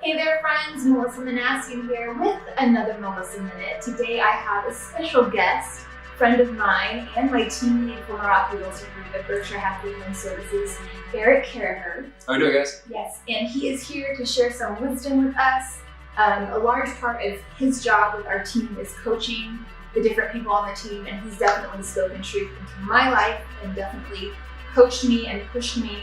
Hey there friends, Melissa Minassian here with another Melissa Minute. Today I have a special guest, friend of mine and my teammate for Meraki Realty Group at Berkshire Hathaway Home Services, Carraher. How are you doing, guys? Yes, and he is here to share some wisdom with us. A large part of his job with our team is coaching the different people on the team, and he's definitely spoken truth into my life and definitely coached me and pushed me,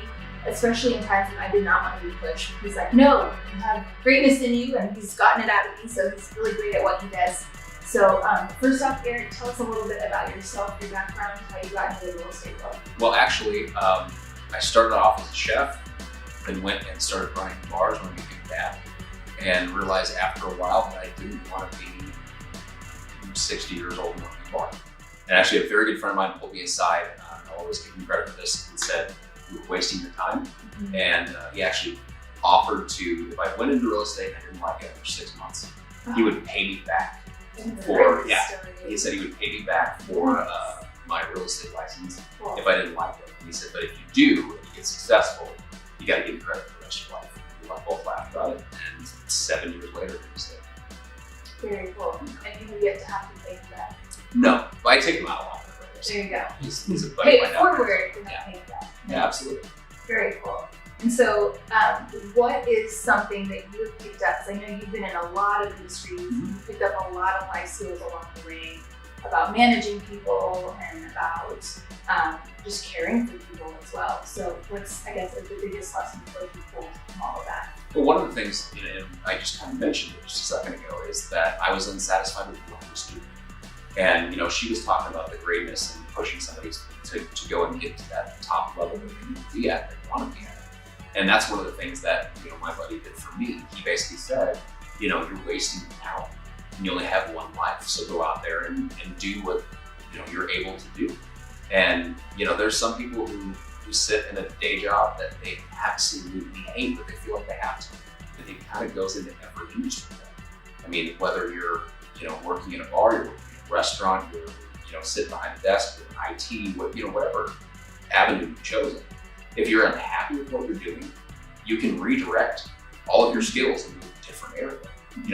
especially in times when I did not want to be pushed. He's like, no, you have greatness in you, and he's gotten it out of me, so he's really great at what he does. So first off, Eric, tell us a little bit about yourself, your background, how you got into the real estate world. Well, actually, I started off as a chef and went and started running bars when I became dad, and realized after a while that I didn't want to be 60 years old and working a bar. And actually, a very good friend of mine pulled me aside, and I'll always give him credit for this, and said, "You're wasting your time." Mm-hmm. And he actually offered to, if I went into real estate and I didn't like it after 6 months, he would pay me back for, he said he would pay me back for my real estate license if I didn't like it. And he said, but if you do, and you get successful, you got to give me credit for the rest of your life. We both laughed about it, and 7 years later, it was there. Very cool. And you have yet to have to pay for that. No, but I take him out a lot. There you go. He's a buddy. Pay it forward, you're not paying that. Yeah, absolutely. Very cool. And so, what is something that you have picked up? Because I know you've been in a lot of industries, you've picked up a lot of life skills along the way about managing people and about just caring for people as well. So, what's, I guess, the biggest lesson for people from all of that? Well, one of the things, and I just kind of mentioned it just a second ago, is that I was unsatisfied with what I was doing. And she was talking about the greatness and pushing somebody to go and get to that top level that they can be at, they want to be at. And that's one of the things that my buddy did for me. He basically said, you're wasting your talent, and you only have one life, so go out there and do what you're able to do. And there's some people who sit in a day job that they absolutely hate, but they feel like they have to. And it kind of goes into every industry. I mean, whether you're working in a bar, you're working in a restaurant, you're sitting behind a desk, you're in IT, whatever avenue you've chosen. If you're unhappy with what you're doing, you can redirect all of your skills into a different area.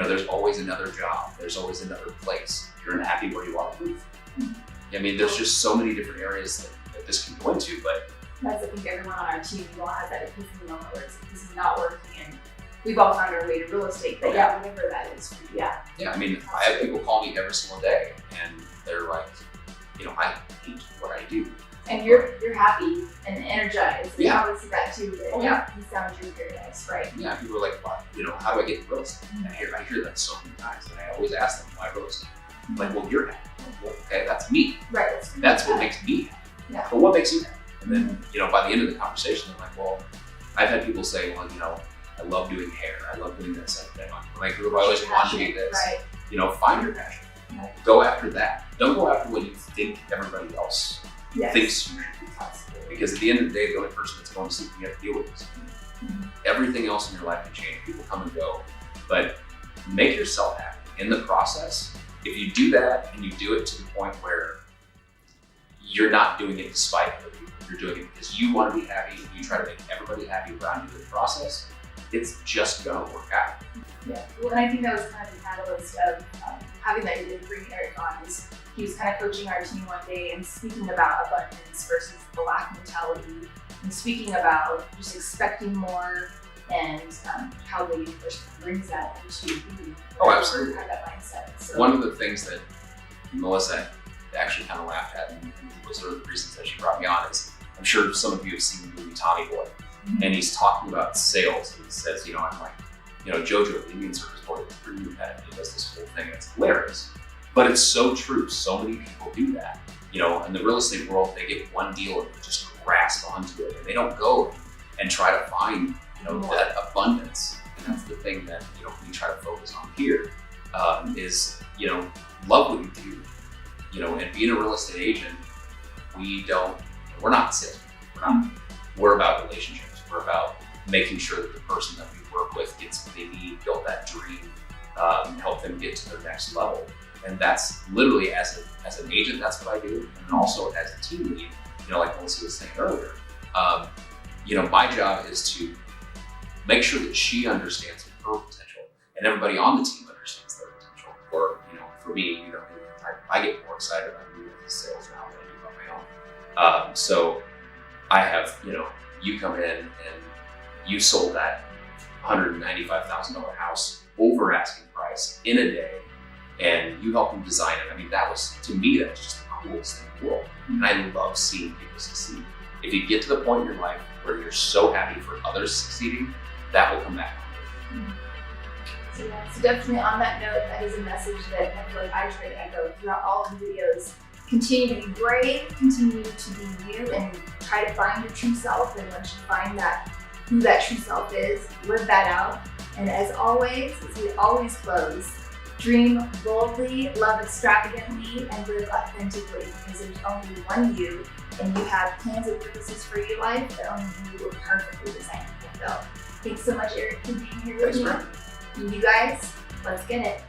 There's always another job. There's always another place. You're unhappy where you want to move. I mean, there's just so many different areas that this can go into, but that's, I think, everyone on our team, we all have that epiphany moment where this is not working, and we've all found our way to real estate, but whatever that is for you, Yeah, I mean, I have people call me every single day, and they're like, I hate what I do. And you're happy and energized. And Yeah. I always see that too. That you sound really paradise, right? Yeah, people are like, well, how do I get into real estate? And I hear that so many times, and I always ask them, why real estate? I'm like, well, you're happy. Well, okay, that's me. Right. That's what makes me happy. Yeah. But what makes you happy? And then, by the end of the conversation, they're like, well, I've had people say, well, I love doing hair. I love doing this. When I grew up, I always wanted to do this. Right. Find your passion. Right. Go after that. Don't go after what you think everybody else thinks you should be. Because at the end of the day, the only person that's going to sleep, you have to deal with this. Everything else in your life can change. People come and go. But make yourself happy in the process. If you do that and you do it to the point where you're not doing it despite other people, you're doing it because you want to be happy, and you try to make everybody happy around you in the process, it's just going to work out. Yeah, well, and I think that was kind of the catalyst of having that you bring Eric on. Is he was kind of coaching our team one day and speaking about abundance versus the lack mentality, and speaking about just expecting more and how the universe brings that into you. Oh, absolutely. Have that mindset. So. One of the things that Melissa actually kind of laughed at, and was one of the reasons that she brought me on, is I'm sure some of you have seen the movie Tommy Boy, and he's talking about sales, and he says, I'm like, Jojo, the Indian circus boy, is pretty repetitive. He does this whole thing, and it's hilarious. But it's so true. So many people do that. In the real estate world, they get one deal and just grasp onto it, and they don't go and try to find, that abundance. And that's the thing that, we try to focus on here, is, love what you do. And being a real estate agent, we're not salespeople. We're about relationships. We're about making sure that the person that we work with gets what they need, build that dream, help them get to their next level. And that's literally, as an agent, that's what I do. And also as a team lead, like Melissa was saying earlier, my job is to make sure that she understands her potential. and everybody on the team understands their potential. Or, you know, for me, you know, I get more excited about doing sales now than I do about my own. So I have, you know, you come in and you sold that $195,000 house over asking price in a day, and you helped them design it. I mean, that was, to me, that was just the coolest thing in the world. And I love seeing people succeed. If you get to the point in your life where you're so happy for others succeeding, that will come back. So yeah, so definitely on that note, that is a message that I feel like I try to echo throughout all of the videos. Continue to be brave, continue to be you, and try to find your true self. And once you find that, who that true self is, live that out. And as always, as we always close, dream boldly, love extravagantly, and live authentically, because there's only one you, and you have plans and purposes for your life that only you were perfectly designed to fulfill. Thanks so much, Eric, for being here with me. And you guys, let's get it.